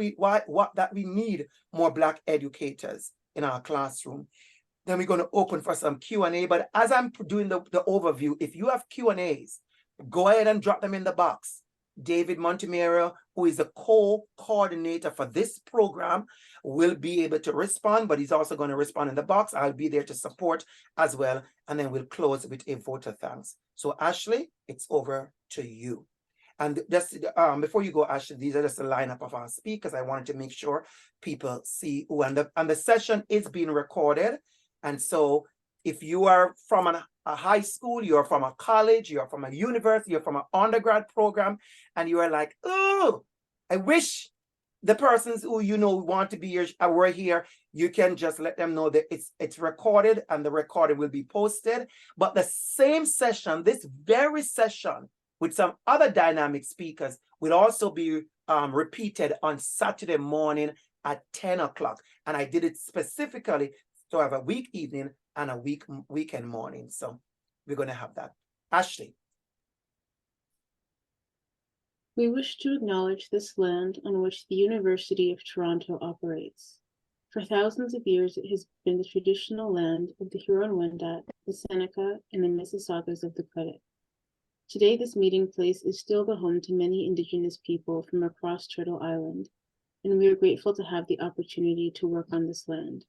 we need more Black educators in our classroom. Then we're going to open for some Q&A. But as I'm doing the overview, if you have Q&As, go ahead and drop them in the box. David Montemero, who is the co-coordinator for this program, will be able to respond, but he's also going to respond in the box. I'll be there to support as well. And then we'll close with a vote of thanks. So Ashley, it's over to you. And just before you go, Ashley, these are just a lineup of our speakers. I wanted to make sure people see who, and the session is being recorded. And so if you are from a high school, you're from a college, you're from a university, you're from an undergrad program, and you are like, oh, I wish the persons who you know want to be here were here, you can just let them know that it's recorded and the recording will be posted. But the same session, this very session with some other dynamic speakers, will also be repeated on Saturday morning at 10 o'clock. And I did it specifically to have a week evening and a weekend morning. So we're going to have that. Ashley. We wish to acknowledge this land on which the University of Toronto operates. For thousands of years, it has been the traditional land of the Huron-Wendat, the Seneca, and the Mississaugas of the Credit. Today, this meeting place is still the home to many Indigenous people from across Turtle Island, and we are grateful to have the opportunity to work on this land.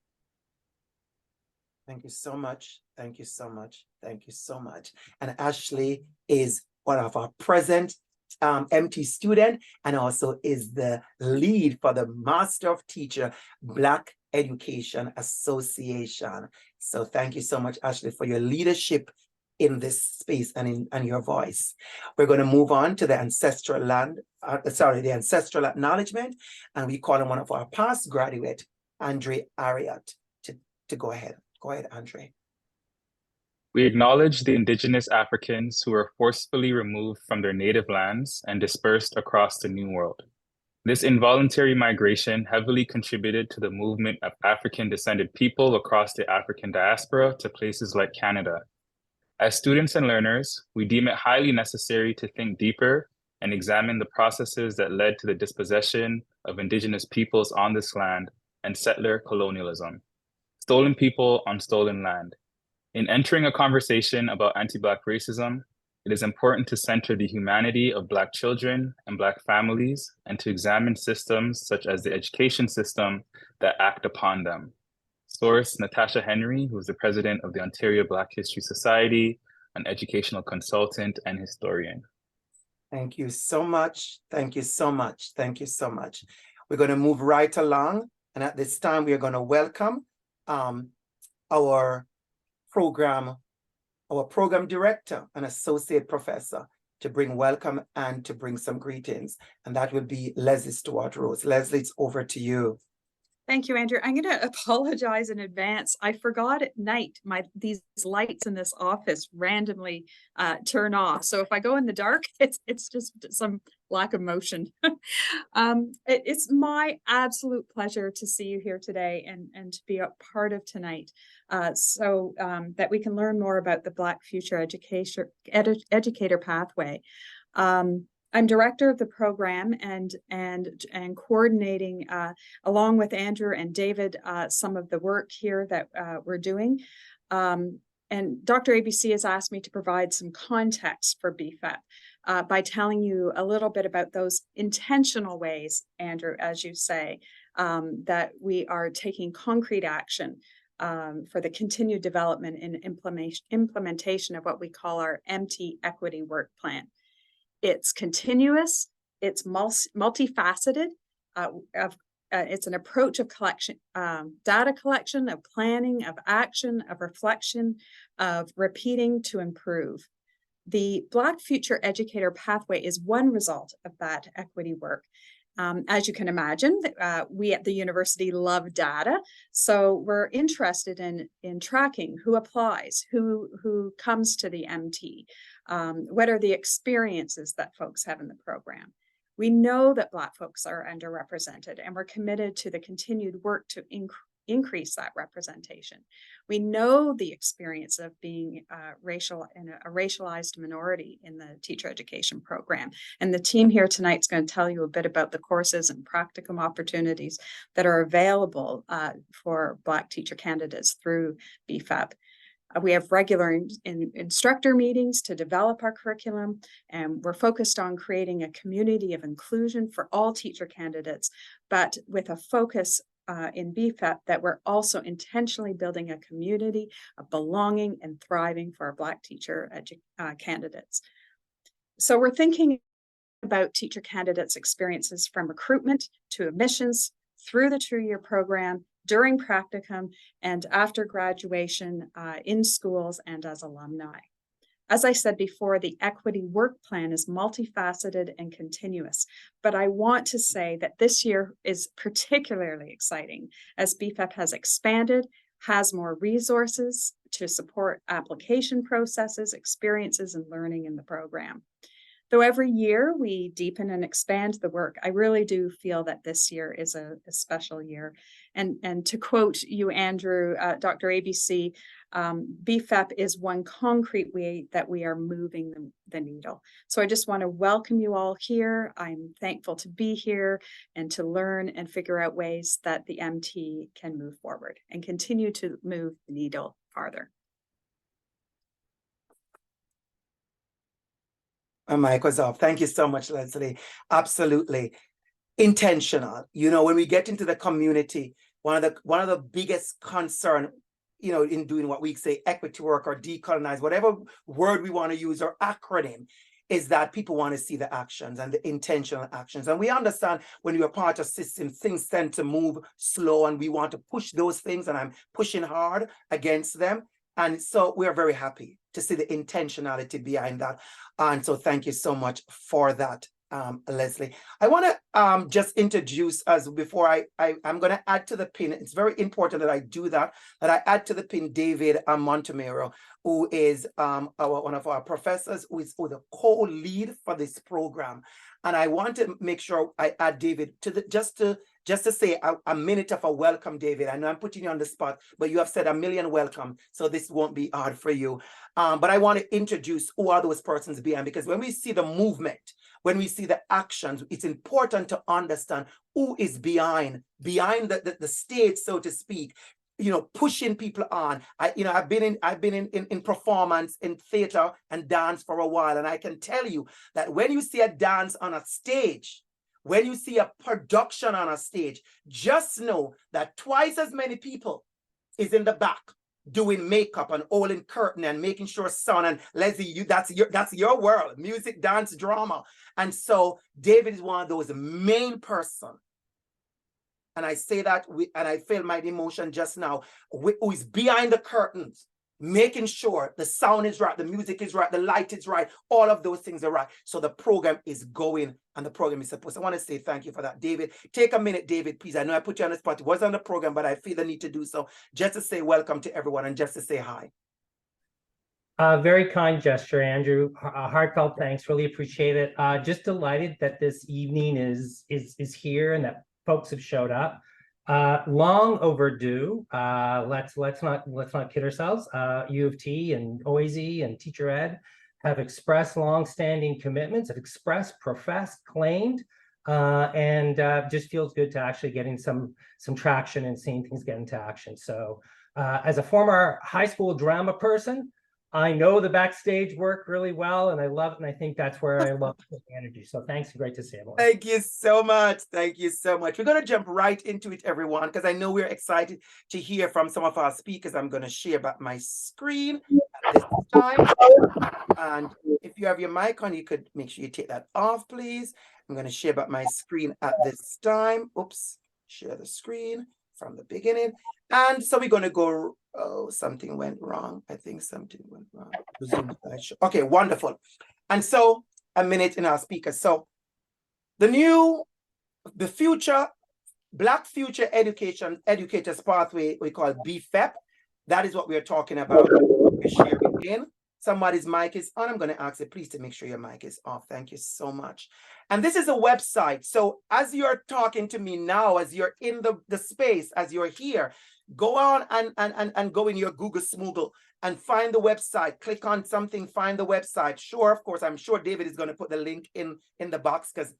Thank you so much. Thank you so much. Thank you so much. And Ashley is one of our present MT student, and also is the lead for the Master of Teacher Black Education Association. So thank you so much, Ashley, for your leadership in this space and your voice. We're going to move on to the ancestral land, the ancestral acknowledgement, and we call on one of our past graduate, Andre Ariat, to go ahead. Go ahead, Andre. We acknowledge the Indigenous Africans who were forcefully removed from their native lands and dispersed across the New World. This involuntary migration heavily contributed to the movement of African-descended people across the African diaspora to places like Canada. As students and learners, we deem it highly necessary to think deeper and examine the processes that led to the dispossession of Indigenous peoples on this land and settler colonialism. Stolen people on stolen land. In entering a conversation about anti-Black racism, it is important to center the humanity of Black children and Black families and to examine systems such as the education system that act upon them. Source, Natasha Henry, who is the president of the Ontario Black History Society, an educational consultant and historian. Thank you so much. Thank you so much. Thank you so much. We're going to move right along. And at this time, we are going to welcome our program director and associate professor to bring welcome and to bring some greetings. And that will be Leslie Stewart-Rose. Leslie, it's over to you. Thank you, Andrew. I'm going to apologize in advance. I forgot at night these lights in this office randomly turn off. So if I go in the dark, it's just some lack of motion. It's my absolute pleasure to see you here today and to be a part of tonight, so that we can learn more about the Black Future Educator Pathway. I'm director of the program and coordinating along with Andrew and David some of the work here that we're doing. And DR.ABC has asked me to provide some context for BFEP by telling you a little bit about those intentional ways, Andrew, as you say, that we are taking concrete action for the continued development and implementation of what we call our MT Equity Work Plan. It's continuous, it's multifaceted, it's an approach of collection, data collection, of planning, of action, of reflection, of repeating to improve. The Black Future Educator Pathway is one result of that equity work. As you can imagine, we at the university love data, so we're interested in tracking who applies, who comes to the MT, what are the experiences that folks have in the program. We know that Black folks are underrepresented, and we're committed to the continued work to increase that representation. We know the experience of being racial and a racialized minority in the teacher education program. And the team here tonight is going to tell you a bit about the courses and practicum opportunities that are available for Black teacher candidates through BFEP. We have regular instructor meetings to develop our curriculum, and we're focused on creating a community of inclusion for all teacher candidates, but with a focus in BFEP that we're also intentionally building a community of belonging and thriving for our Black teacher candidates. So we're thinking about teacher candidates' experiences from recruitment to admissions through the 2-year program, during practicum, and after graduation in schools and as alumni. As I said before, the equity work plan is multifaceted and continuous, but I want to say that this year is particularly exciting as BFEP has expanded, has more resources to support application processes, experiences, and learning in the program. Though every year we deepen and expand the work, I really do feel that this year is a special year. And to quote you, Andrew, DR.ABC, BFEP is one concrete way that we are moving the needle. So I just want to welcome you all here. I'm thankful to be here and to learn and figure out ways that the MT can move forward and continue to move the needle farther. My mic was off. Thank you so much, Leslie. Absolutely. Intentional. You know, when we get into the community, one of the biggest concern, you know, in doing what we say equity work or decolonize, whatever word we want to use or acronym, is that people want to see the actions and the intentional actions. And we understand when you're part of systems, things tend to move slow and we want to push those things, and I'm pushing hard against them. And so we're very happy to see the intentionality behind that. And so thank you so much for that, Leslie. I want to just introduce us before I'm going to add to the pin. It's very important that I do that I add to the pin David Montemero, who is one of our professors, who is the co-lead for this program. And I want to make sure I add David to the just to say a minute of a welcome, David. I know I'm putting you on the spot, but you have said a million welcome, so this won't be hard for you. But I want to introduce who are those persons behind, because when we see the movement, when we see the actions, it's important to understand who is behind the stage, so to speak, you know, pushing people on. I've been in performance, in theater and dance for a while, and I can tell you that when you see a dance on a stage, when you see a production on a stage, just know that twice as many people is in the back doing makeup and holding curtain and making sure sound. And Leslie, that's your world, music, dance, drama. And so David is one of those main person. And I say that, and I feel my emotion just now, who is behind the curtains, making sure the sound is right, the music is right, the light is right, all of those things are right. So the program is going and the program is supposed. I want to say thank you for that, David. Take a minute, David, please. I know I put you on the spot. It was on the program, but I feel the need to do so just to say welcome to everyone and just to say hi. Very kind gesture, Andrew. Heartfelt thanks. Really appreciate it. Just delighted that this evening is here and that folks have showed up. Long overdue. Let's not kid ourselves. U of T and OISE and Teacher Ed have expressed long-standing commitments, have expressed, professed, claimed, and just feels good to actually getting some traction and seeing things get into action. So, as a former high school drama person, I know the backstage work really well, and I love it, and I think that's where I love the energy. So thanks, and great to see everyone. Thank you so much. Thank you so much. We're going to jump right into it, everyone, because I know we're excited to hear from some of our speakers. I'm going to share back my screen at this time. And if you have your mic on, you could make sure you take that off, please. I'm going to share back my screen at this time. Oops, share the screen from the beginning. And so we're going to go, oh, something went wrong. I think something went wrong. Okay, wonderful. And so a minute in our speakers. So the future, Black Future Educators Pathway, we call BFEP. That is what we're talking about. We're sharing in. Somebody's mic is on. I'm going to ask you please to make sure your mic is off. Thank you so much. And this is a website. So as you're talking to me now, as you're in the space, as you're here, go on and go in your Google Smoogle and find the website. Click on something, find the website. Sure, of course, I'm sure David is going to put the link in the box because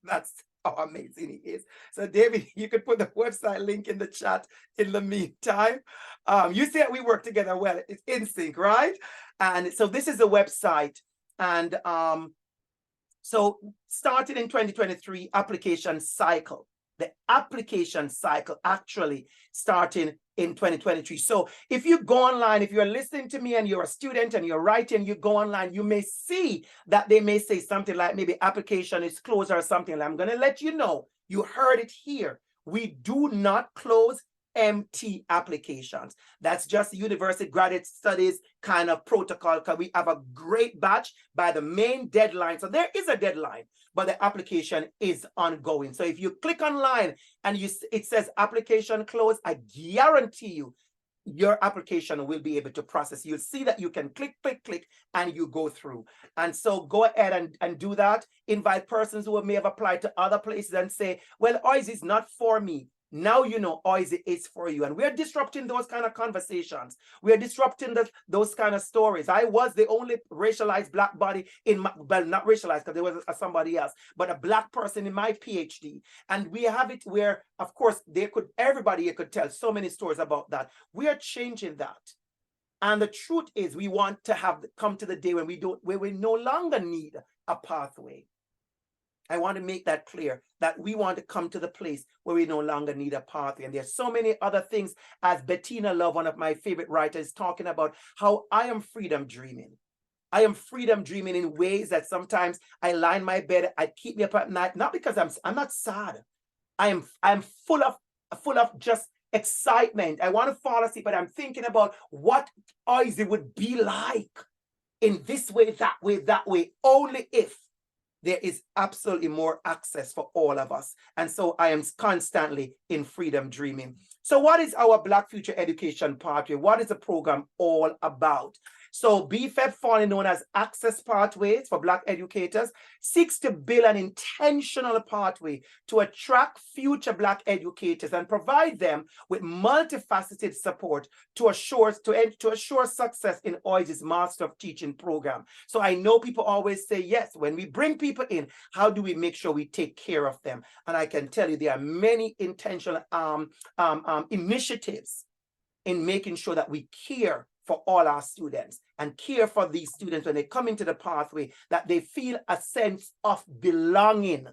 that's how amazing he is. So David, you could put the website link in the chat in the meantime. You see that we work together well. It's in sync, right? And so this is the website. And so started in 2023, application cycle. The application cycle actually starting in 2023. So if you go online, if you're listening to me and you're a student and you're writing, you go online, you may see that they may say something like maybe application is closed or something. I'm going to let you know, you heard it here. We do not close empty applications. That's just university graduate studies kind of protocol, because we have a great batch by the main deadline. So there is a deadline, but the application is ongoing. So if you click online and it says application closed, I guarantee you your application will be able to process. You'll see that you can click, and you go through. And so go ahead and do that. Invite persons who may have applied to other places and say, well, OISE is not for me. Now you know OISE is for you. And we're disrupting those kind of conversations. We're disrupting those kind of stories. I was the only racialized Black body in my, well, not racialized because there was somebody else, but a Black person in my PhD. And we have it where, of course, everybody could tell so many stories about that. We are changing that. And the truth is we want to come to the day when we no longer need a pathway. I want to make that clear, that we want to come to the place where we no longer need a pathway. And there's so many other things, as Bettina Love, one of my favorite writers, talking about how I am freedom dreaming. I am freedom dreaming in ways that sometimes I lie in my bed, I keep me up at night, not because I'm not sad. I'm full of just excitement. I want to fall asleep, but I'm thinking about what OISE would be like in this way, that way, only if there is absolutely more access for all of us. And so I am constantly in freedom dreaming. So what is our Black Future Education Pathway? What is the program all about? So BFEP, formerly known as Access Pathways for Black Educators, seeks to build an intentional pathway to attract future Black educators and provide them with multifaceted support to assure success in OISE's Master of Teaching program. So I know people always say, yes, when we bring people in, how do we make sure we take care of them? And I can tell you there are many intentional initiatives in making sure that we care for all our students and care for these students when they come into the pathway, that they feel a sense of belonging.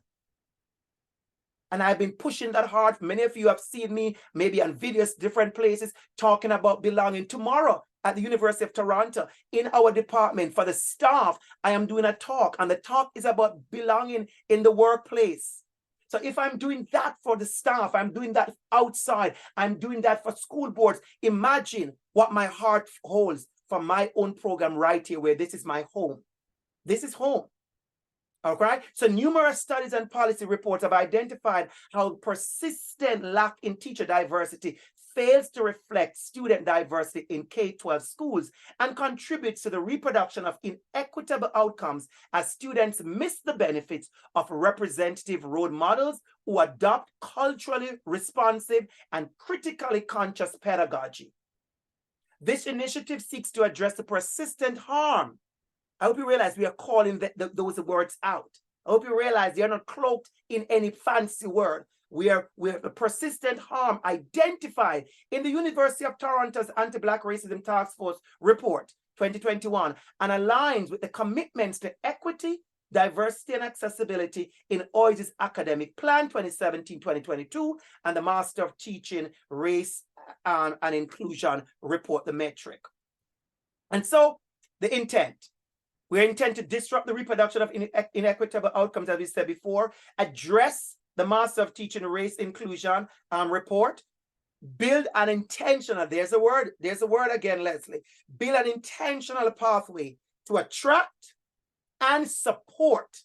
And I've been pushing that hard. Many of you have seen me maybe on videos, different places, talking about belonging. Tomorrow at the University of Toronto, in our department, for the staff, I am doing a talk, and the talk is about belonging in the workplace. So if I'm doing that for the staff, I'm doing that outside, I'm doing that for school boards, imagine what my heart holds for my own program right here, where this is my home. This is home. Okay, so numerous studies and policy reports have identified how persistent lack in teacher diversity fails to reflect student diversity in K-12 schools and contributes to the reproduction of inequitable outcomes as students miss the benefits of representative role models who adopt culturally responsive and critically conscious pedagogy. This initiative seeks to address the persistent harm. I hope you realize we are calling those words out. I hope you realize they are not cloaked in any fancy word. We have the persistent harm identified in the University of Toronto's Anti-Black Racism Task Force report 2021 and aligns with the commitments to equity, diversity, and accessibility in OISE's academic plan 2017-2022 and the Master of Teaching Race and Inclusion report, the metric. And so the intent. We intend to disrupt the reproduction of inequitable outcomes, as we said before, address the Master of Teaching Race Inclusion report, build an intentional, there's a word again, Leslie, build an intentional pathway to attract and support,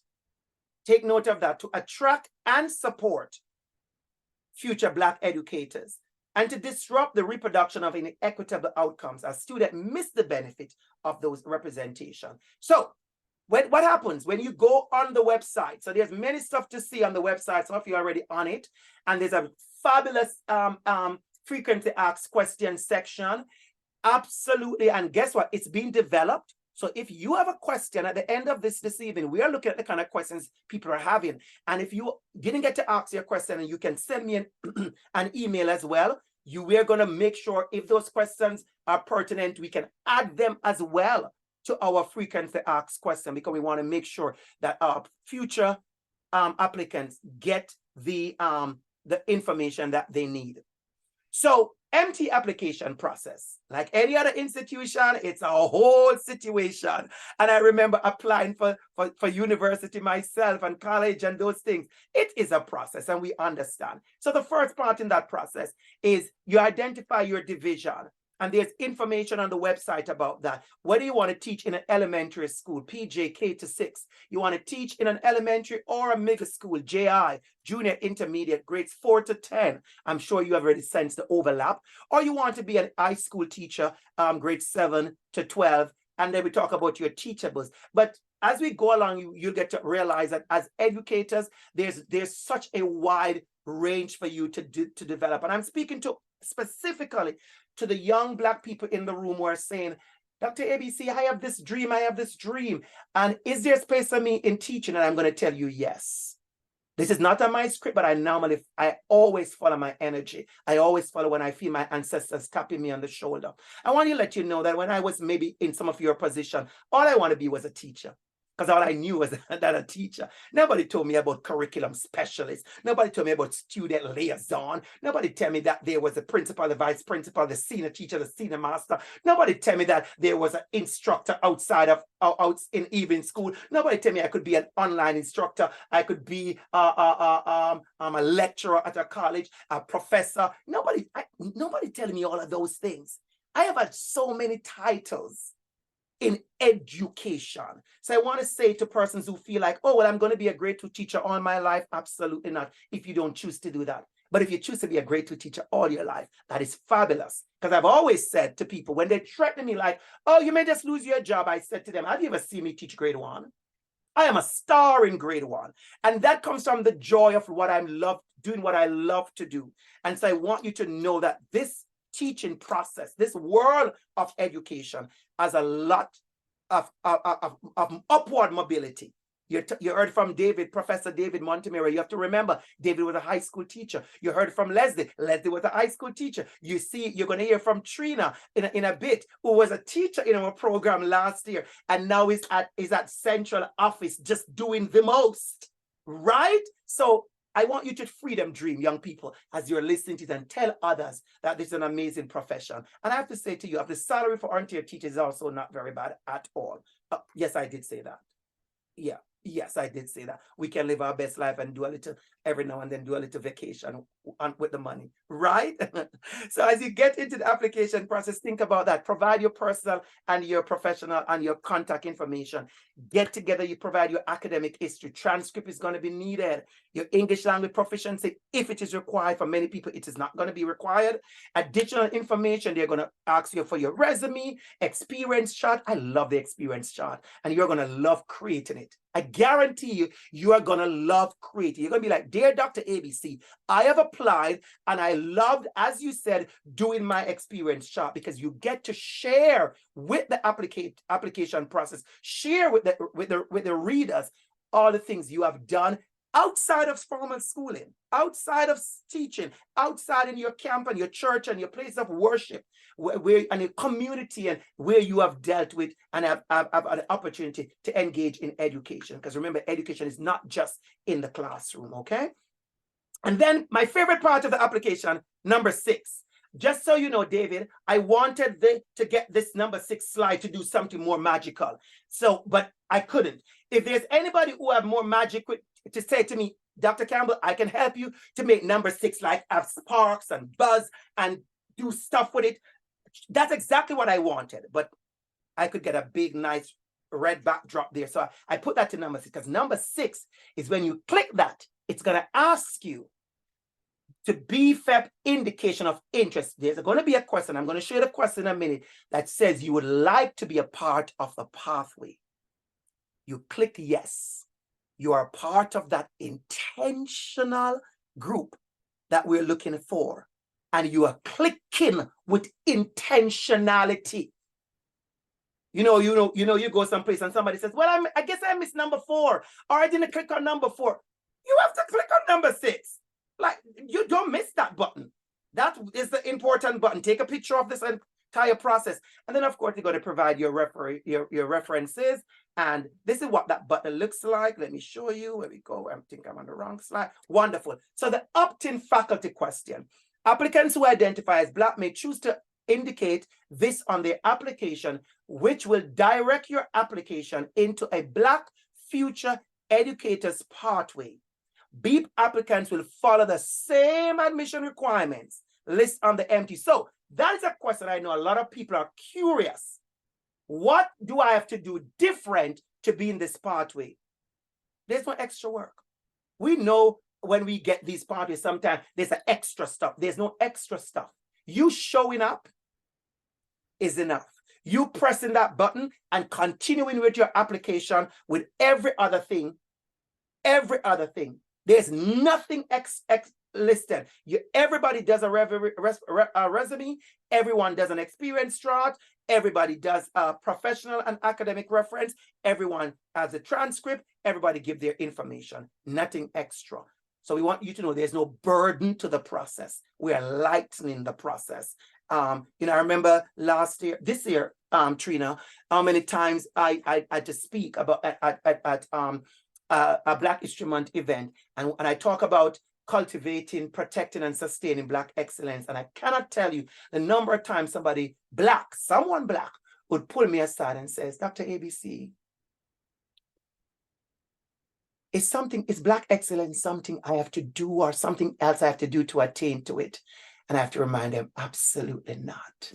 take note of that, to attract and support future Black educators and to disrupt the reproduction of inequitable outcomes as students miss the benefit of those representation. So what happens when you go on the website? So there's many stuff to see on the website. Some of you are already on it. And there's a fabulous frequently asked questions section. Absolutely. And guess what? It's being developed. So if you have a question at the end of this evening, we are looking at the kind of questions people are having. And if you didn't get to ask your question, and you can send me an email as well. We're going to make sure if those questions are pertinent, we can add them as well to our frequently asked question, because we want to make sure that our future applicants get the information that they need. So empty application process, like any other institution, it's a whole situation. And I remember applying for university myself and college and those things. It is a process, and we understand. So the first part in that process is you identify your division. And there's information on the website about that. Whether you want to teach in an elementary school, PJ, K to 6, you want to teach in an elementary or a middle school, JI, junior intermediate, grades 4 to 10. I'm sure you have already sensed the overlap. Or you want to be an high school teacher, grades 7 to 12. And then we talk about your teachables. But as we go along, you'll get to realize that as educators, there's such a wide range for you to develop. And I'm speaking to specifically to the young Black people in the room who are saying, Dr. ABC, I have this dream. And is there space for me in teaching? And I'm going to tell you yes. This is not on my script, but I always follow my energy. I always follow when I feel my ancestors tapping me on the shoulder. I want to let you know that when I was maybe in some of your position, all I want to be was a teacher. Because all I knew was that a teacher. Nobody told me about curriculum specialists. Nobody told me about student liaison. Nobody tell me that there was a principal, the vice principal, the senior teacher, the senior master. Nobody tell me that there was an instructor outside of out in evening school. Nobody tell me I could be an online instructor. I could be a lecturer at a college, a professor. Nobody telling me all of those things. I have had so many titles in education. So I want to say to persons who feel like, oh, well, I'm going to be a grade 2 teacher all my life. Absolutely not, if you don't choose to do that. But if you choose to be a grade 2 teacher all your life, that is fabulous. Because I've always said to people, when they threaten me like, oh, you may just lose your job, I said to them, have you ever seen me teach grade 1? I am a star in grade 1. And that comes from the joy of what doing what I love to do. And so I want you to know that this teaching process, this world of education, has a lot of upward mobility. You heard from David, Professor David Montemera. You have to remember, David was a high school teacher. You heard from Leslie. Leslie was a high school teacher. You see, you're going to hear from Trina in a bit, who was a teacher in our program last year, and now is at central office just doing the most, right? So I want you to freedom dream, young people, as you're listening to it, and tell others that this is an amazing profession. And I have to say to you, the salary for volunteer teachers is also not very bad at all. Yes, I did say that. Yeah. Yes, I did say that. We can live our best life and do a little, every now and then do a little vacation with the money, right? So as you get into the application process, think about that. Provide your personal and your professional and your contact information. Get together, you provide your academic history. Transcript is going to be needed. Your English language proficiency, if it is required. For many people, it is not going to be required. Additional information, they're going to ask you for your resume, experience chart. I love the experience chart. And you're going to love creating it. I guarantee you, you are going to love creating. You're going to be like, dear Dr. ABC, I have applied and I loved, as you said, doing my experience chart, because you get to share with the application process, share with the readers all the things you have done outside of formal schooling, outside of teaching, outside in your camp and your church and your place of worship, where and your community, and where you have dealt with and have an opportunity to engage in education. Because remember, education is not just in the classroom, okay? And then my favorite part of the application, number 6. Just so you know, David, I wanted to get this number 6 slide to do something more magical. So, but I couldn't. If there's anybody who have more magic to say to me, Dr. Campbell, I can help you to make number 6 like have sparks and buzz and do stuff with it. That's exactly what I wanted, but I could get a big, nice red backdrop there. So I put that to number 6, because number 6 is when you click that, it's going to ask you, to BFEP indication of interest. There's going to be a question. I'm going to show you the question in a minute that says you would like to be a part of the pathway. You click yes. You are part of that intentional group that we're looking for. And you are clicking with intentionality. You go someplace and somebody says, well, I guess I missed number 4, or I didn't click on number 4. You have to click on number 6. Like, you don't miss that button. That is the important button. Take a picture of this entire process. And then, of course, you're going to provide your references. And this is what that button looks like. Let me show you. Where we go. I think I'm on the wrong slide. Wonderful. So the opt-in faculty question. Applicants who identify as Black may choose to indicate this on their application, which will direct your application into a Black future educators pathway. BEEP applicants will follow the same admission requirements list on the MT. So that is a question I know a lot of people are curious. What do I have to do different to be in this pathway? There's no extra work. We know when we get these pathways, sometimes there's an extra stuff. There's no extra stuff. You showing up is enough. You pressing that button and continuing with your application with every other thing. There's nothing listed. Everybody does a resume. Everyone does an experience chart. Everybody does a professional and academic reference. Everyone has a transcript. Everybody give their information. Nothing extra. So we want you to know there's no burden to the process. We are lightening the process. I remember this year, Trina, how many times I had to speak about at a Black History Month event, and I talk about cultivating, protecting, and sustaining Black excellence. And I cannot tell you the number of times someone Black would pull me aside and says, Dr. ABC, is Black excellence something I have to do or something else I have to do to attain to it? And I have to remind them, absolutely not.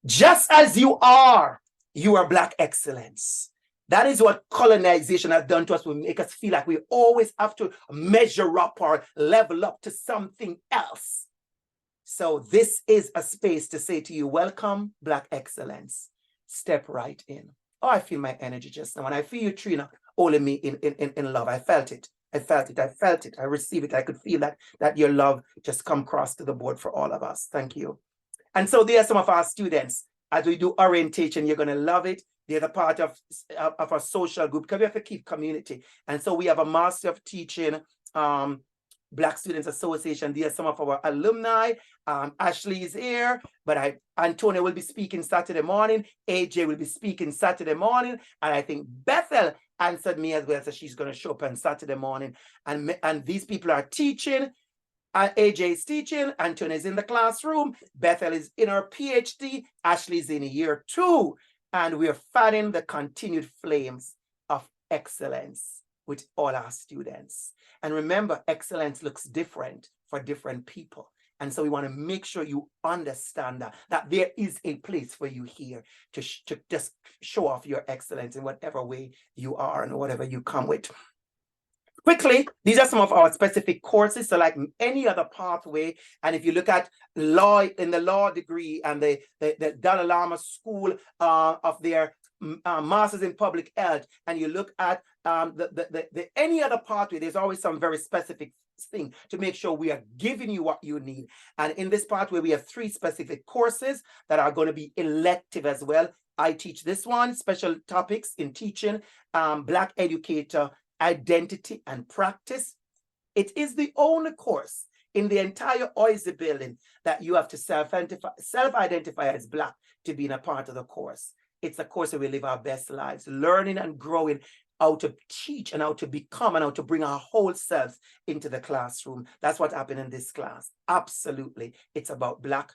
Just as you are Black excellence. That is what colonization has done to us. Will make us feel like we always have to measure up or level up to something else. So this is a space to say to you, welcome, Black excellence. Step right in. Oh, I feel my energy just now. And I feel you, Trina, holding me in love. I felt it. I received it. I could feel that your love just come across to the board for all of us. Thank you. And so there are some of our students. As we do orientation, you're going to love it. They're the part of our social group because we have to keep community. And so we have a Master of Teaching Black Students Association. These are some of our alumni. Ashley is here, but Antonia will be speaking Saturday morning. AJ will be speaking Saturday morning. And I think Bethel answered me as well, so she's going to show up on Saturday morning. And these people are teaching. AJ is teaching. Antonia is in the classroom. Bethel is in her PhD. Ashley is in year 2. And we are fanning the continued flames of excellence with all our students. And remember, excellence looks different for different people. And so we want to make sure you understand that there is a place for you here to just show off your excellence in whatever way you are and whatever you come with. Quickly, these are some of our specific courses. So like any other pathway, and if you look at law in the law degree and the Dalai Lama School of their Masters in Public Health, and you look at the any other pathway, there's always some very specific thing to make sure we are giving you what you need. And in this pathway, we have 3 specific courses that are going to be elective as well. I teach this one, special topics in teaching, Black educator, identity and practice. It is the only course in the entire OISE building that you have to self-identify as Black to be in a part of the course. It's a course where we live our best lives, learning and growing how to teach and how to become and how to bring our whole selves into the classroom. That's what happened in this class. Absolutely. It's about Black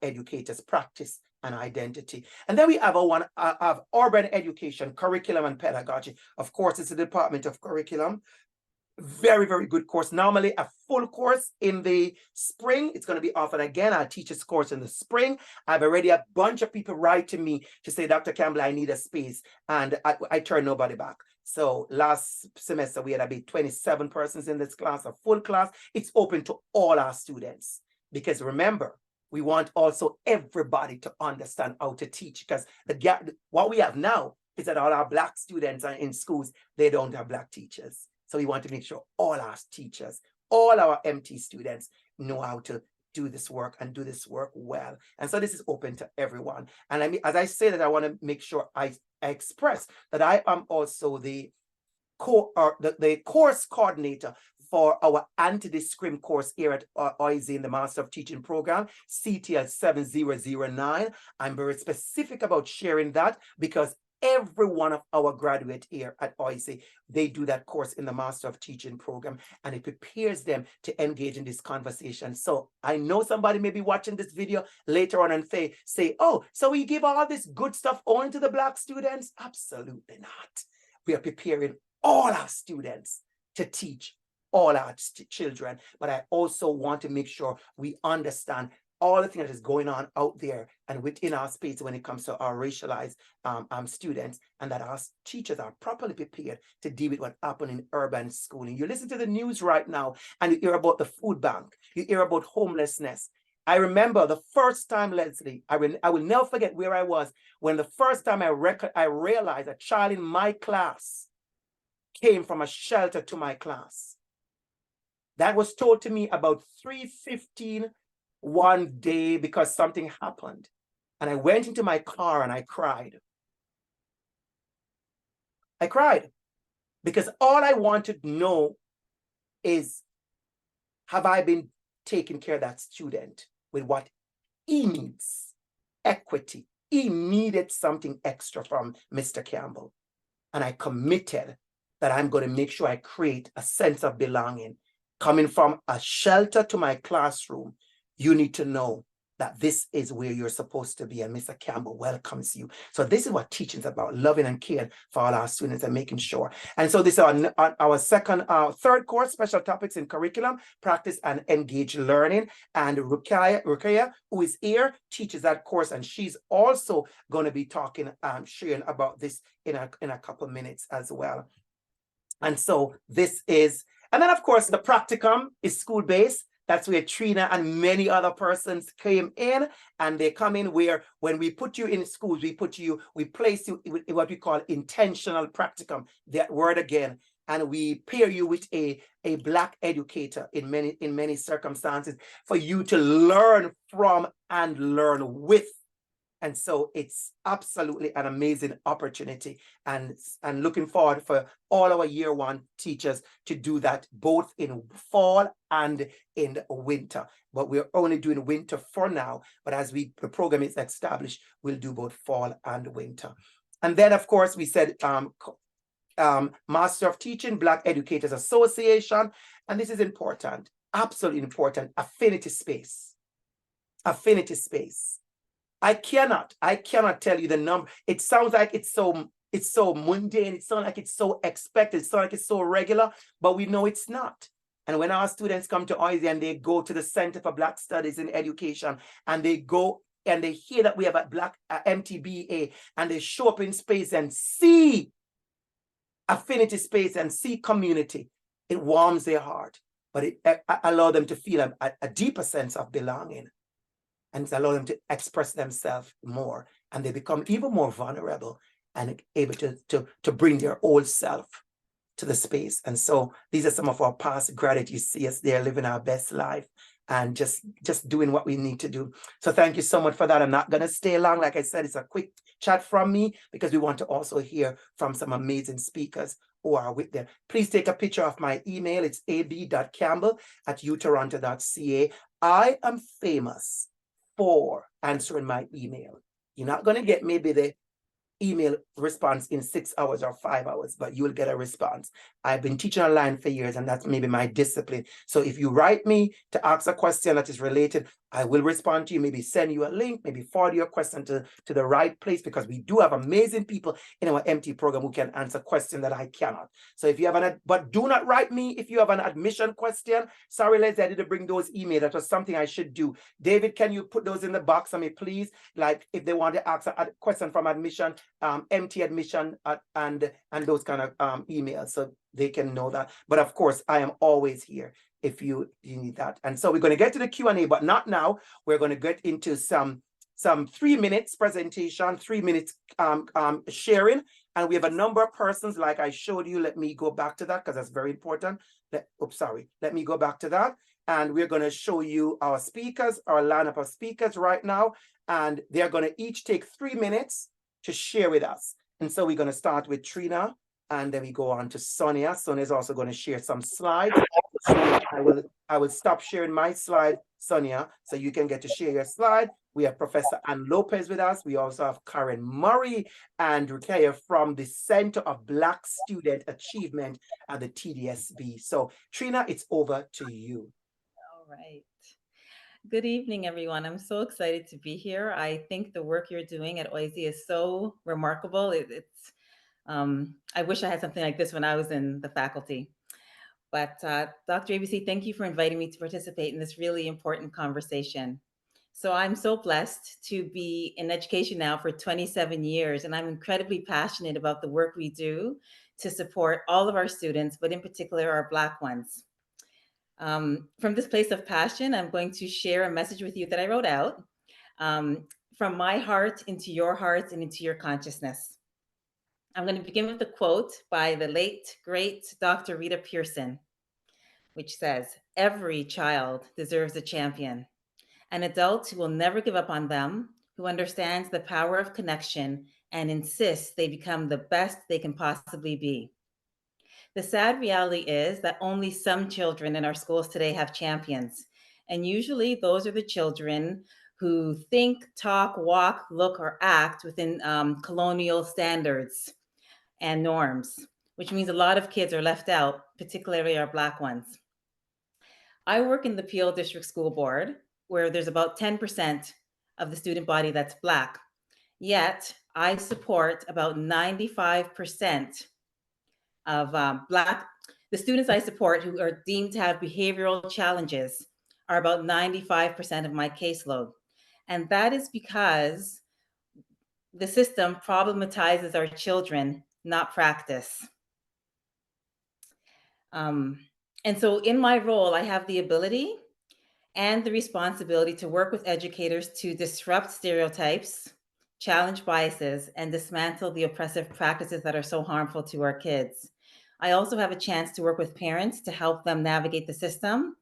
educators, practice and identity. And then we have urban education, curriculum and pedagogy. Of course, it's the Department of Curriculum. Very, very good course. Normally a full course in the spring. It's going to be offered again. I'll teach this course in the spring. I've already a bunch of people write to me to say, Dr. Campbell, I need a space. And I turn nobody back. So last semester, we had about 27 persons in this class, a full class. It's open to all our students. Because remember, we want also everybody to understand how to teach. Because the gap, what we have now is that all our Black students are in schools, they don't have Black teachers. So we want to make sure all our teachers, all our MT students know how to do this work and do this work well. And so this is open to everyone. And I mean, as I say that, I want to make sure I express that I am also the course coordinator for our anti-discrim course here at OISE in the Master of Teaching program, CTL 7009. I'm very specific about sharing that because every one of our graduates here at OISE, they do that course in the Master of Teaching program, and it prepares them to engage in this conversation. So I know somebody may be watching this video later on and say, oh, so we give all this good stuff only to the Black students? Absolutely not. We are preparing all our students to teach all our children, but I also want to make sure we understand all the things that is going on out there and within our space when it comes to our racialized students, and that our teachers are properly prepared to deal with what happened in urban schooling. You listen to the news right now and you hear about the food bank, you hear about homelessness. I remember the first time, Leslie, I will never forget where I was when the first time I realized a child in my class came from a shelter to my class. That was told to me about 3:15 one day because something happened. And I went into my car and I cried. I cried because all I wanted to know is, have I been taking care of that student with what he needs? Equity. He needed something extra from Mr. Campbell. And I committed that I'm going to make sure I create a sense of belonging. Coming from a shelter to my classroom, you need to know that this is where you're supposed to be, and Mr. Campbell welcomes you. So this is what teaching is about, loving and caring for all our students and making sure. And so this is our third course, special topics in curriculum, practice and engage learning. And Rukia, who is here, teaches that course, and she's also going to be talking, sharing about this in a couple of minutes as well. And so this is, and then of course the practicum is school-based. That's where Trina and many other persons came in, and they come in where when we put you in schools, we place you in what we call intentional practicum, that word again, and we pair you with a Black educator in many circumstances for you to learn from and learn with. And so it's absolutely an amazing opportunity, and looking forward for all our year one teachers to do that both in fall and in winter. But we're only doing winter for now. But as the program is established, we'll do both fall and winter. And then, of course, we said Master of Teaching, Black Educators Association. And this is important, absolutely important, affinity space. Affinity space. I cannot tell you the number. It sounds like it's so mundane. It sounds like it's so expected. It sounds like it's so regular, but we know it's not. And when our students come to OISE and they go to the Center for Black Studies in Education, and they go and they hear that we have a Black MTBA, and they show up in space and see affinity space and see community, it warms their heart, but it allows them to feel a deeper sense of belonging. And it's allowed them to express themselves more, and they become even more vulnerable and able to bring their old self to the space. And so these are some of our past graduates. You see us there living our best life and just doing what we need to do. So thank you so much for that. I'm not going to stay long. Like I said, it's a quick chat from me because we want to also hear from some amazing speakers who are with them. Please take a picture of my email. It's ab.campbell@utoronto.ca. I am famous for answering my email. You're not going to get maybe the email response in 6 hours or 5 hours, but you will get a response. I've been teaching online for years, and that's maybe my discipline. So if you write me to ask a question that is related, I will respond to you, maybe send you a link, maybe forward your question to the right place, because we do have amazing people in our MT program who can answer questions that I cannot. So if you have but do not write me if you have an admission question. Sorry, Leslie, I didn't bring those emails. That was something I should do. David, can you put those in the box for me, please? Like if they want to ask a question from admission, MT admission, and those kind of emails, so they can know that. But of course, I am always here if you need that. And so we're going to get to the Q&A, but not now. We're going to get into some 3 minutes presentation, 3 minutes sharing. And we have a number of persons like I showed you. Let me go back to that because that's very important. Let me go back to that. And we're going to show you our speakers, our lineup of speakers right now. And they're going to each take 3 minutes to share with us. And so we're going to start with Trina, and then we go on to Sonia. Sonia is also going to share some slides. So I will stop sharing my slide, Sonia, so you can get to share your slide. We have Professor Ann Lopez with us. We also have Karen Murray and Rukia from the Center of Black Student Achievement at the TDSB. So Trina, it's over to you. All right. Good evening, everyone. I'm so excited to be here. I think the work you're doing at OISE is so remarkable. I wish I had something like this when I was in the faculty. But Dr. ABC, thank you for inviting me to participate in this really important conversation. So I'm so blessed to be in education now for 27 years, and I'm incredibly passionate about the work we do to support all of our students, but in particular our Black ones. From this place of passion, I'm going to share a message with you that I wrote out from my heart into your heart and into your consciousness. I'm going to begin with a quote by the late, great Dr. Rita Pierson, which says, "Every child deserves a champion, an adult who will never give up on them, who understands the power of connection and insists they become the best they can possibly be." The sad reality is that only some children in our schools today have champions. And usually those are the children who think, talk, walk, look, or act within colonial standards and norms, which means a lot of kids are left out, particularly our Black ones. I work in the Peel District School Board, where there's about 10% of the student body that's Black. Yet I support about 95% of the students I support who are deemed to have behavioral challenges are about 95% of my caseload. And that is because the system problematizes our children, not practice. And so in my role, I have the ability and the responsibility to work with educators to disrupt stereotypes, challenge biases, and dismantle the oppressive practices that are so harmful to our kids. I also have a chance to work with parents to help them navigate the system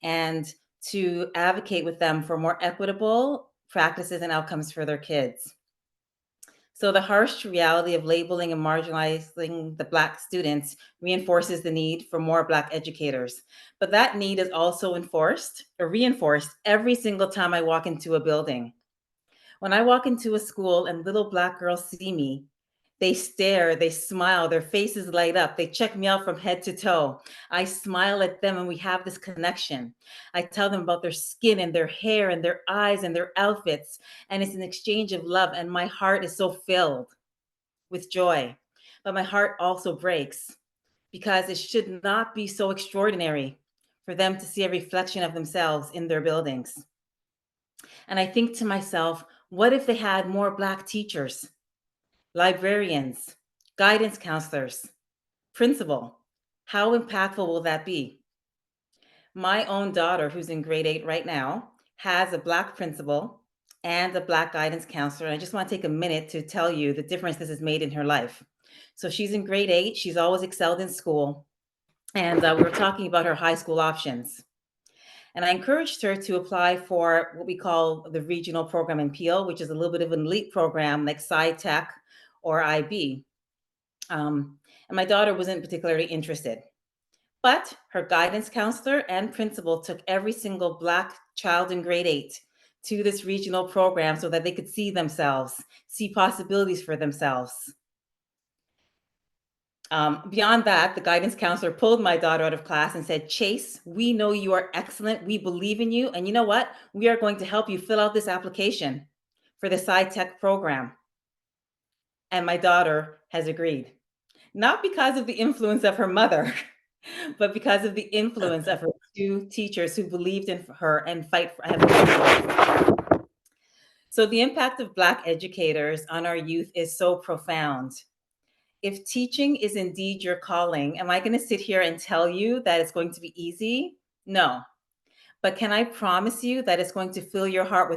and to advocate with them for more equitable practices and outcomes for their kids. So the harsh reality of labeling and marginalizing the Black students reinforces the need for more Black educators. But that need is also reinforced every single time I walk into a building. When I walk into a school and little Black girls see me, they stare, they smile, their faces light up. They check me out from head to toe. I smile at them and we have this connection. I tell them about their skin and their hair and their eyes and their outfits. And it's an exchange of love. And my heart is so filled with joy. But my heart also breaks because it should not be so extraordinary for them to see a reflection of themselves in their buildings. And I think to myself, what if they had more Black teachers, librarians, guidance counselors, principal? How impactful will that be? My own daughter, who's in grade 8 right now, has a Black principal and a Black guidance counselor. And I just want to take a minute to tell you the difference this has made in her life. So she's in grade 8. She's always excelled in school. And we were talking about her high school options. And I encouraged her to apply for what we call the regional program in Peel, which is a little bit of an elite program like Sci-Tech or IB. And my daughter wasn't particularly interested. But her guidance counselor and principal took every single Black child in grade 8 to this regional program so that they could see themselves, see possibilities for themselves. Beyond that, the guidance counselor pulled my daughter out of class and said, Chase, we know you are excellent. We believe in you. And you know what? We are going to help you fill out this application for the SciTech program. And my daughter has agreed, not because of the influence of her mother, but because of the influence of her two teachers who believed in her and have believed in her. So the impact of Black educators on our youth is so profound. If teaching is indeed your calling, am I going to sit here and tell you that it's going to be easy? No. But can I promise you that it's going to fill your heart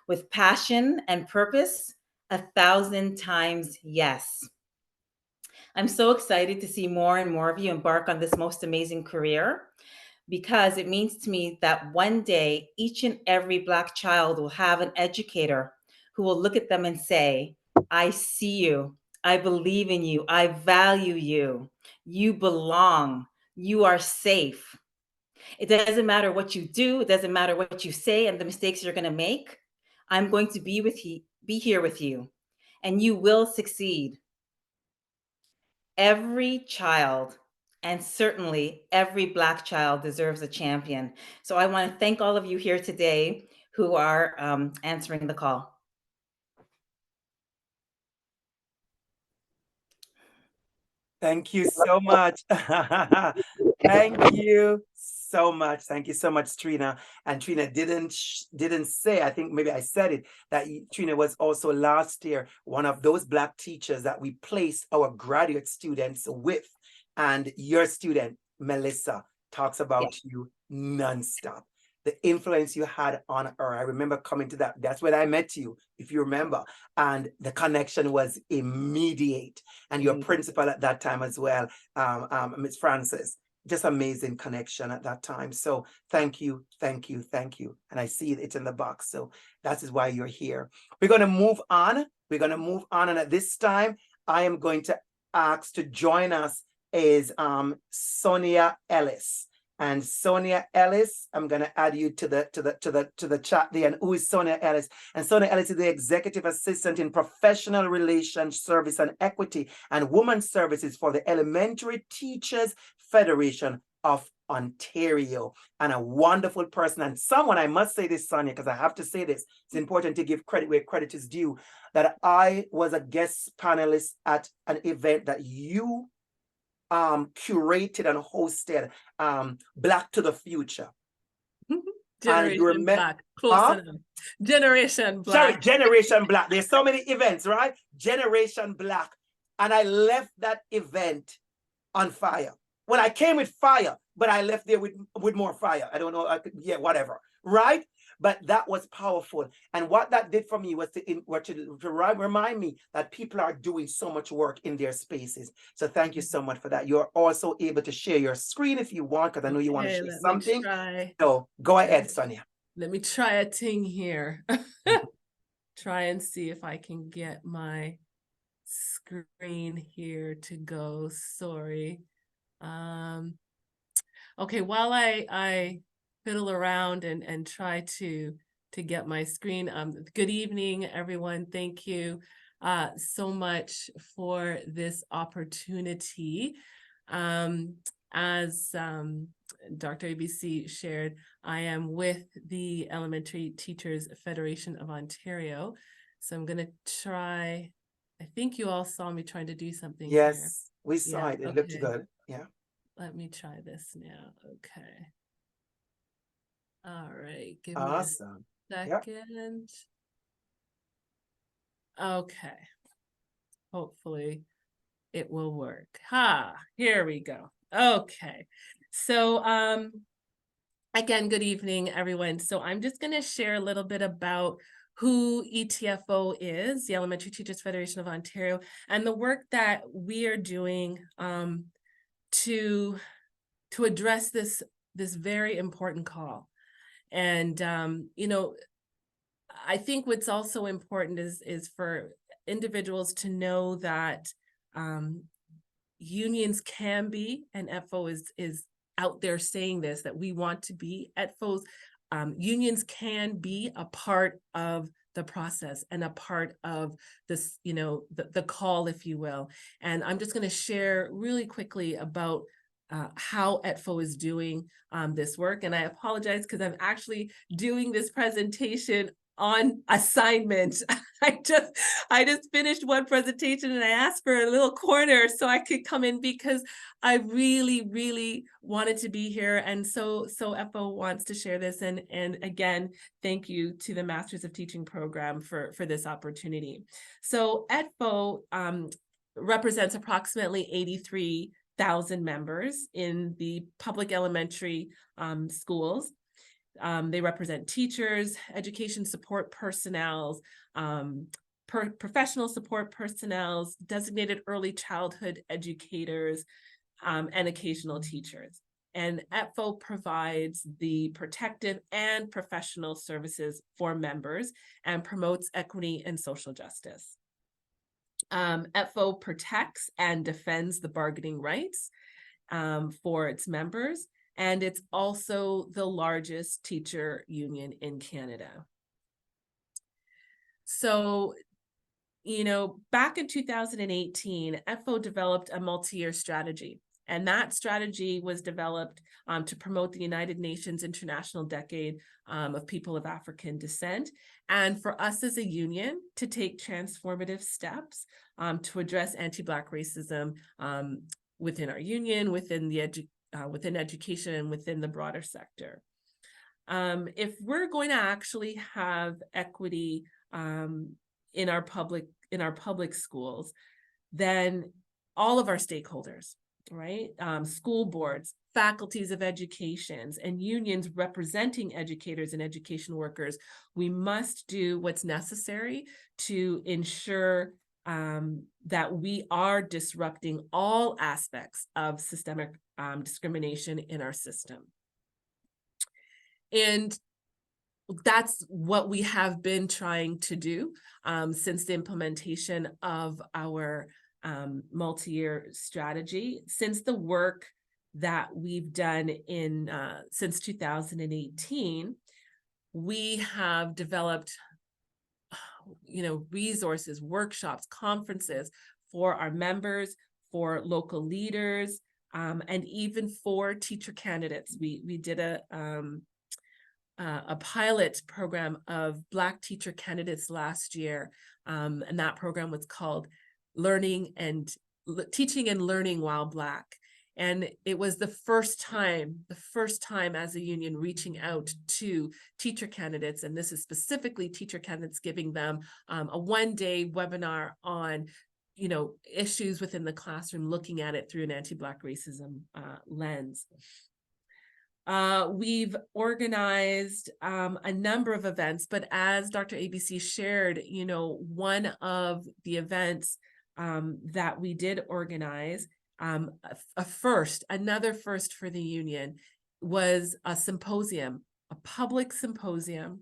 with passion and purpose? 1,000 times yes. I'm so excited to see more and more of you embark on this most amazing career, because it means to me that one day each and every Black child will have an educator who will look at them and say, I see you. I believe in you. I value you. You belong. You are safe. It doesn't matter what you do. It doesn't matter what you say and the mistakes you're going to make. I'm going to be here with you, and you will succeed. Every child, and certainly every Black child, deserves a champion. So I want to thank all of you here today who are answering the call. Thank you so much. Thank you so much. Thank you so much, Trina. And Trina didn't say, I think maybe I said it, that Trina was also last year one of those Black teachers that we placed our graduate students with. And your student, Melissa, talks about you nonstop. The influence you had on her. I remember coming to that. That's when I met you, if you remember. And the connection was immediate. And your principal at that time as well, Ms. Francis, just amazing connection at that time. So thank you, thank you, thank you. And I see it's in the box. So that is why you're here. We're going to move on. We're going to move on. And at this time, I am going to ask to join us is Sonia Ellis. And Sonia Ellis, I'm going to add you to the chat there. And who is Sonia Ellis? And Sonia Ellis is the Executive Assistant in Professional Relations Service and Equity and Women's Services for the Elementary Teachers Federation of Ontario. And a wonderful person, and someone, I must say this, Sonia, because I have to say this. It's important to give credit where credit is due, that I was a guest panelist at an event that you curated and hosted, Black to the Future. Generation Black, close enough. Generation Black. Sorry, Generation Black. There's so many events, right? Generation Black. And I left that event on fire. Well, I came with fire, but I left there with more fire. I don't know, whatever, right? But that was powerful. And what that did for me was to remind me that people are doing so much work in their spaces. So thank you so much for that. You're also able to share your screen if you want, because I know you want to share something. So go ahead, Sonia. Let me try a thing here. Try and see if I can get my screen here to go. Sorry. Okay, while I fiddle around and try to get my screen. Good evening, everyone. Thank you so much for this opportunity. As Dr. ABC shared, I am with the Elementary Teachers Federation of Ontario. So I'm going to try, I think you all saw me trying to do something here. Yes, we saw it. It looked good. Yeah. Let me try this now. Okay. All right. Give awesome. Me a second. Yep. Okay. Hopefully it will work. Here we go. Okay. So again, good evening, everyone. So I'm just going to share a little bit about who ETFO is, the Elementary Teachers Federation of Ontario, and the work that we are doing to address this very important call. And you know, I think what's also important is for individuals to know that unions can be, and FO is out there saying this, that we want to be at FOs, unions can be a part of the process and a part of this, the call, if you will. And I'm just going to share really quickly about how ETFO is doing this work. And I apologize because I'm actually doing this presentation on assignment. I just finished one presentation and I asked for a little corner so I could come in because I really, really wanted to be here. And so ETFO wants to share this. And again, thank you to the Masters of Teaching program for this opportunity. So ETFO represents approximately 83,000 members in the public elementary schools. They represent teachers, education support personnel, professional support personnel, designated early childhood educators, and occasional teachers. And ETFO provides the protective and professional services for members and promotes equity and social justice. ETFO protects and defends the bargaining rights for its members, and it's also the largest teacher union in Canada. So, back in 2018, ETFO developed a multi-year strategy, and that strategy was developed to promote the United Nations International Decade of People of African Descent, and for us as a union to take transformative steps to address anti-Black racism within our union, within education, and within the broader sector. If we're going to actually have equity in our public schools, then all of our stakeholders, right? School boards, faculties of education, and unions representing educators and education workers, we must do what's necessary to ensure that we are disrupting all aspects of systemic discrimination in our system. And that's what we have been trying to do since the implementation of our multi-year strategy, since the work that we've done since 2018. We have developed resources, workshops, conferences for our members, for local leaders, and even for teacher candidates. We did a pilot program of Black teacher candidates last year, and that program was called Teaching and Learning While Black. And it was the first time as a union reaching out to teacher candidates, and this is specifically teacher candidates, giving them a one-day webinar on issues within the classroom, looking at it through an anti-Black racism lens. We've organized a number of events, but as Dr. ABC shared, one of the events that we did organize, another first for the union, was a symposium, a public symposium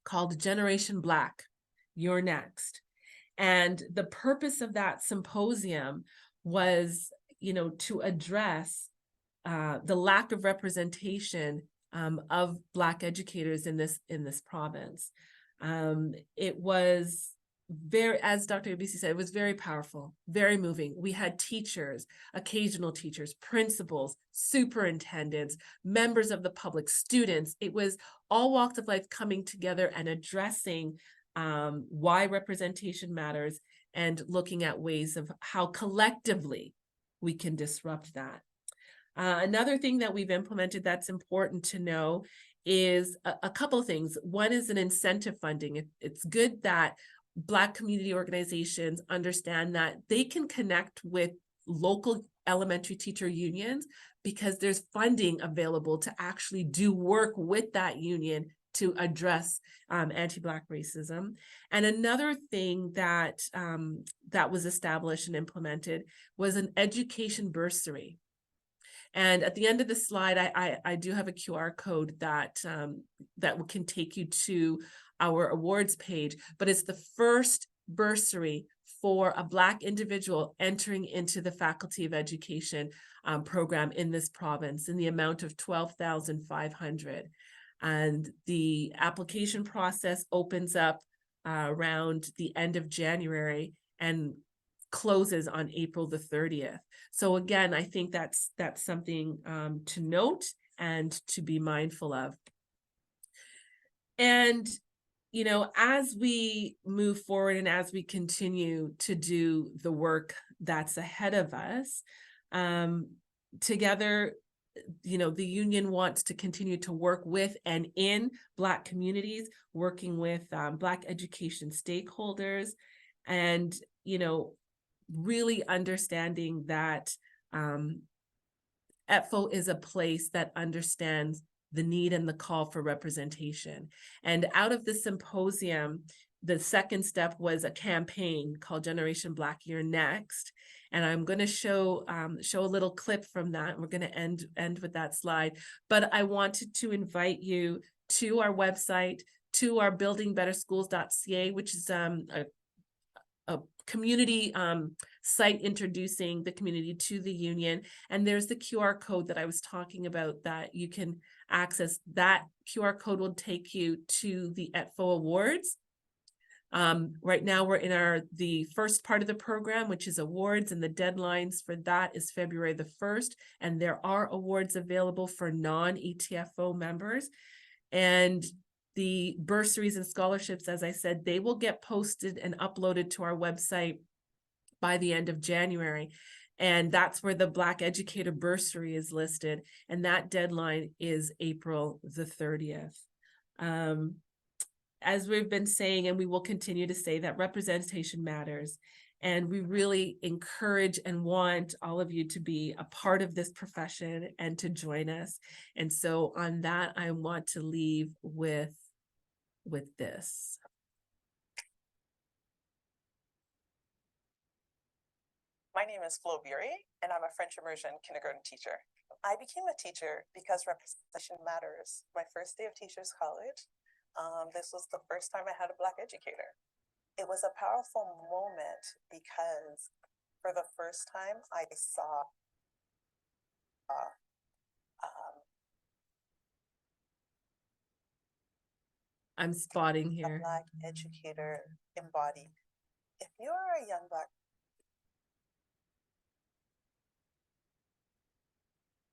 called Generation Black, You're Next. And the purpose of that symposium was, to address the lack of representation of Black educators in this province. It was as Dr. ABC said, it was very powerful, very moving. We had teachers, occasional teachers, principals, superintendents, members of the public, students. It was all walks of life coming together and addressing why representation matters and looking at ways of how collectively we can disrupt that. Another thing that we've implemented that's important to know is a couple of things. One is an incentive funding. It's good that Black community organizations understand that they can connect with local elementary teacher unions because there's funding available to actually do work with that union to address anti-Black racism. And another thing that was established and implemented was an education bursary. And at the end of the slide, I do have a QR code that can take you to our awards page, but it's the first bursary for a Black individual entering into the Faculty of Education program in this province in the amount of $12,500. And the application process opens up around the end of January and closes on April the 30th. So again, I think that's something to note and to be mindful of. And, you know, as we move forward and as we continue to do the work that's ahead of us, together, you know, the union wants to continue to work with and in Black communities, working with Black education stakeholders, and, you know, really understanding that ETFO is a place that understands the need and the call for representation. And out of the symposium, the second step was a campaign called Generation Black Year Next. And I'm going to show a little clip from that. We're going to end with that slide. But I wanted to invite you to our website, to our buildingbetterschools.ca, which is a community site introducing the community to the union. And there's the QR code that I was talking about that you can access. That QR code will take you to the ETFO Awards. Right now we're in the first part of the program, which is awards, and the deadlines for that is February the 1st. And there are awards available for non-ETFO members. And the bursaries and scholarships, as I said, they will get posted and uploaded to our website by the end of January. And that's where the Black Educator Bursary is listed. And that deadline is April the 30th. As we've been saying, and we will continue to say, that representation matters. And we really encourage and want all of you to be a part of this profession and to join us. And so on that, I want to leave with this. My name is Flo Bury, and I'm a French immersion kindergarten teacher. I became a teacher because representation matters. My first day of Teachers College, this was the first time I had a Black educator. It was a powerful moment because for the first time I saw I'm spotting here. A Black educator embodied. If you are a young Black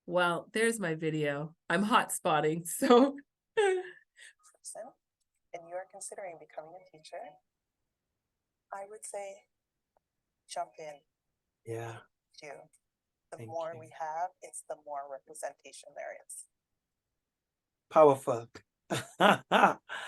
Well, there's my video. I'm hot spotting, so. person and you are considering becoming a teacher, I would say jump in. Yeah. Do. The Thank more you. we have, it's the more representation there is. Powerful.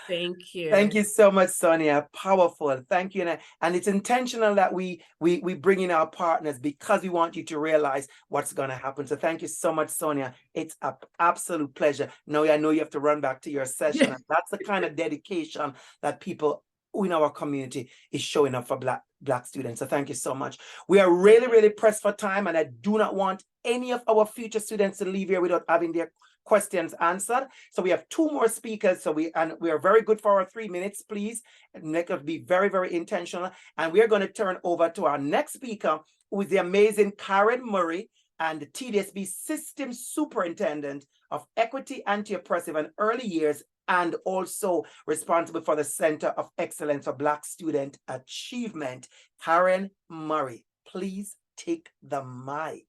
Thank you. Thank you so much, Sonia. Powerful. Thank you. And it's intentional that we bring in our partners because we want you to realize what's going to happen. So thank you so much, Sonia. It's an absolute pleasure. Now I know you have to run back to your session. And that's the kind of dedication that people in our community is showing up for Black students. So thank you so much. We are really, really pressed for time, and I do not want any of our future students to leave here without having their questions answered. So we have 2 more speakers. So we are very good for our 3 minutes, please. And make it be very, very intentional. And we are going to turn over to our next speaker, who is the amazing Karen Murray, and the TDSB System Superintendent of Equity, Anti-Oppressive and Early Years, and also responsible for the Center of Excellence for Black Student Achievement. Karen Murray, please take the mic.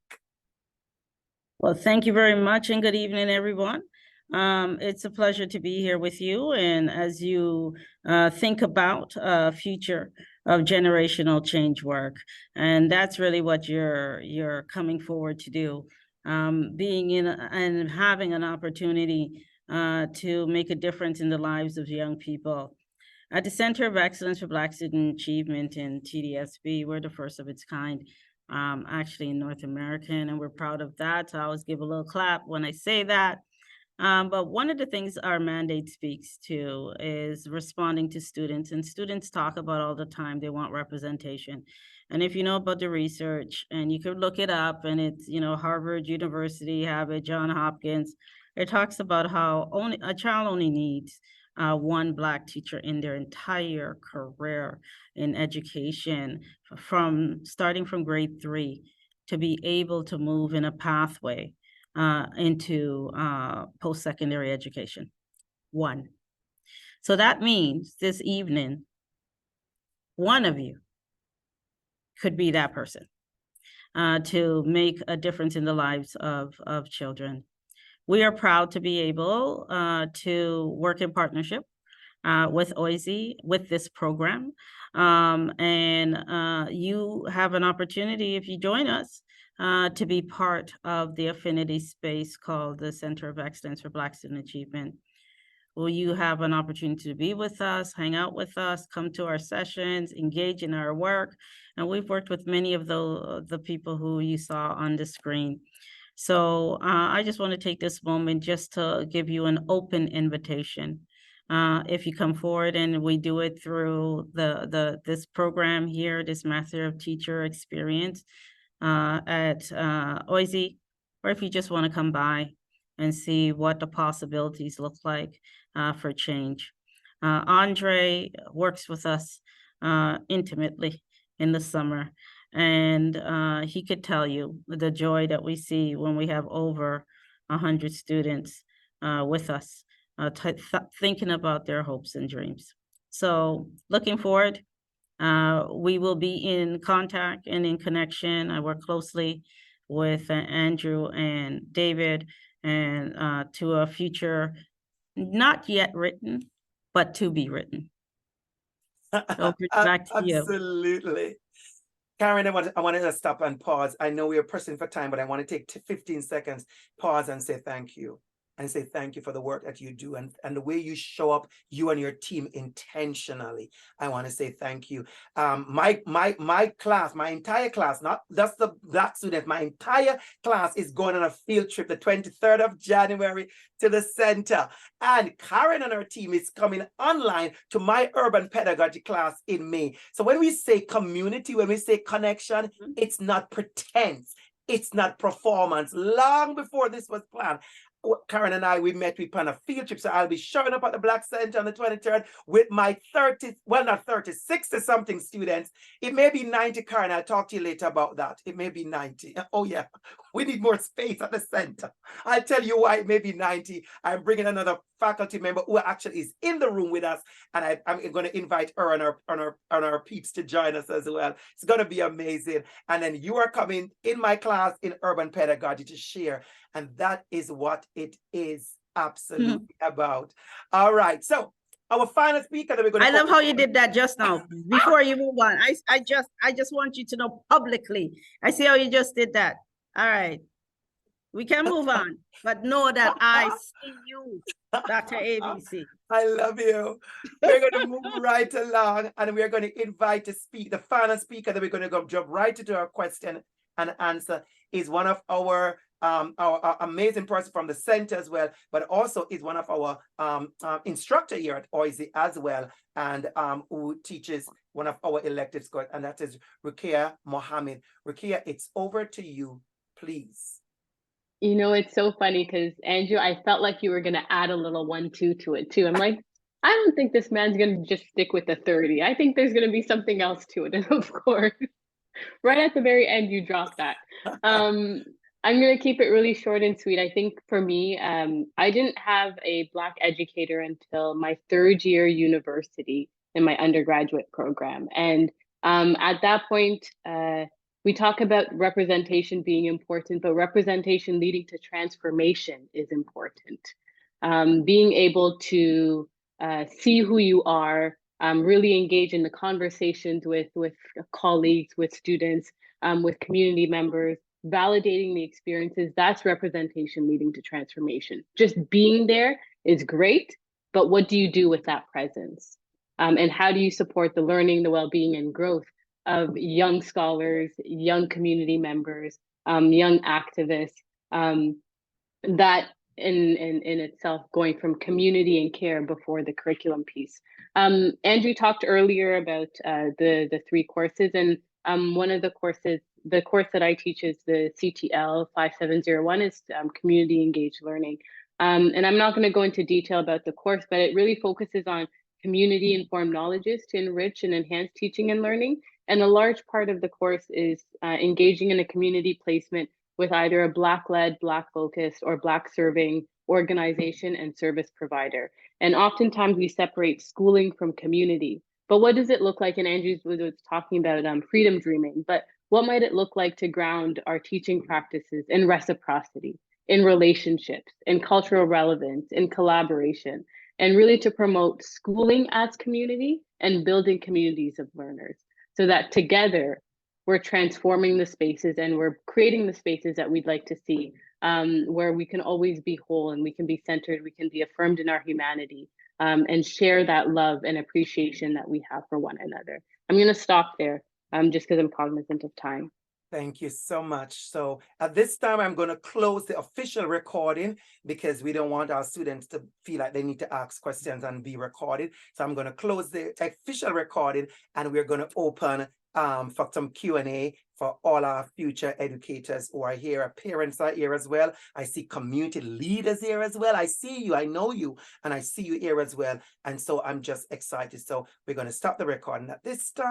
Well, thank you very much, and good evening, everyone. It's a pleasure to be here with you. And as you think about future of generational change work, and that's really what you're coming forward to do, being in and having an opportunity to make a difference in the lives of young people. At the Center of Excellence for Black Student Achievement in TDSB, we're the first of its kind. Actually in North America, and we're proud of that. So I always give a little clap when I say that. But one of the things our mandate speaks to is responding to students, and students talk about all the time they want representation. And if you know about the research, and you can look it up, and it's, you know, Harvard University have it, Johns Hopkins, it talks about how a child only needs 1 Black teacher in their entire career in education, starting from grade 3, to be able to move in a pathway into post-secondary education. one. So that means this evening, one of you could be that person to make a difference in the lives of children. We are proud to be able to work in partnership with OISE with this program. You have an opportunity, if you join us, to be part of the affinity space called the Center of Excellence for Black Student Achievement. Will you have an opportunity to be with us, hang out with us, come to our sessions, engage in our work? And we've worked with many of the people who you saw on the screen. So I just want to take this moment just to give you an open invitation. If you come forward, and we do it through this program here, this Master of Teacher Experience at OISE, or if you just want to come by and see what the possibilities look like for change. Andre works with us intimately in the summer, and he could tell you the joy that we see when we have over 100 students with us, thinking about their hopes and dreams. So looking forward, we will be in contact and in connection. I work closely with Andrew and David, and to a future not yet written, but to be written. So back to you. Absolutely. Karen, I wanted to stop and pause. I know we are pressing for time, but I want to take 15 seconds, pause and say thank you. And say thank you for the work that you do and the way you show up, you and your team intentionally. I want to say thank you. My class, my entire class, not just the Black students, my entire class is going on a field trip the 23rd of January to the center. And Karen and her team is coming online to my urban pedagogy class in May. So when we say community, when we say connection, it's not pretense. It's not performance. Long before this was planned, Karen and I, we met, we planned a field trip. So I'll be showing up at the Black Center on the 23rd with my 30, well, not 30, 60 something students. It may be 90, Karen. I'll talk to you later about that. It may be 90. Oh yeah, we need more space at the center. I'll tell you why it may be 90. I'm bringing another faculty member who actually is in the room with us. And I'm going to invite her and our peeps to join us as well. It's going to be amazing. And then you are coming in my class in urban pedagogy to share. And that is what it is absolutely about. All right. So our final speaker that we're going to— I love how you did that just now. Before you move on, I just want you to know publicly. I see how you just did that. All right. We can move on, but know that I see you, Dr. ABC. I love you. We're going to move right along, and we're going to invite to speak. The final speaker that we're going to go jump right into our question and answer is one of our amazing person from the center as well, but also is one of our instructor here at OISE as well, and who teaches one of our electives, and that is Rukia Mohammed. Rukia, it's over to you, please. You know, it's so funny because, Andrew, I felt like you were going to add a little 1-2 to it too. I'm like, I don't think this man's going to just stick with the 30. I think there's going to be something else to it. And of course, right at the very end, you dropped that. I'm going to keep it really short and sweet. I think for me, I didn't have a Black educator until my 3rd year university in my undergraduate program. And at that point, we talk about representation being important, but representation leading to transformation is important. Being able to see who you are, really engage in the conversations with colleagues, with students, with community members, validating the experiences, that's representation leading to transformation. Just being there is great, but what do you do with that presence? And how do you support the learning, the well-being, and growth of young scholars, young community members, young activists, that in itself going from community and care before the curriculum piece. Andrew talked earlier about the 3 courses, and one of the courses, the course that I teach is the CTL 5701 is community engaged learning. And I'm not going to go into detail about the course, but it really focuses on community informed knowledges to enrich and enhance teaching and learning. And a large part of the course is engaging in a community placement with either a Black-led, Black-focused, or Black-serving organization and service provider. And oftentimes we separate schooling from community. But what does it look like? And Andrew was talking about freedom dreaming, but what might it look like to ground our teaching practices in reciprocity, in relationships, in cultural relevance, in collaboration, and really to promote schooling as community and building communities of learners so that together we're transforming the spaces and we're creating the spaces that we'd like to see, where we can always be whole and we can be centered, we can be affirmed in our humanity, and share that love and appreciation that we have for one another. I'm going to stop there, just because I'm cognizant of time. Thank you so much. So at this time, I'm going to close the official recording because we don't want our students to feel like they need to ask questions and be recorded. So I'm going to close the official recording and we're going to open for some Q&A for all our future educators who are here. Our parents are here as well. I see community leaders here as well. I see you, I know you, and I see you here as well. And so I'm just excited. So we're going to stop the recording at this time.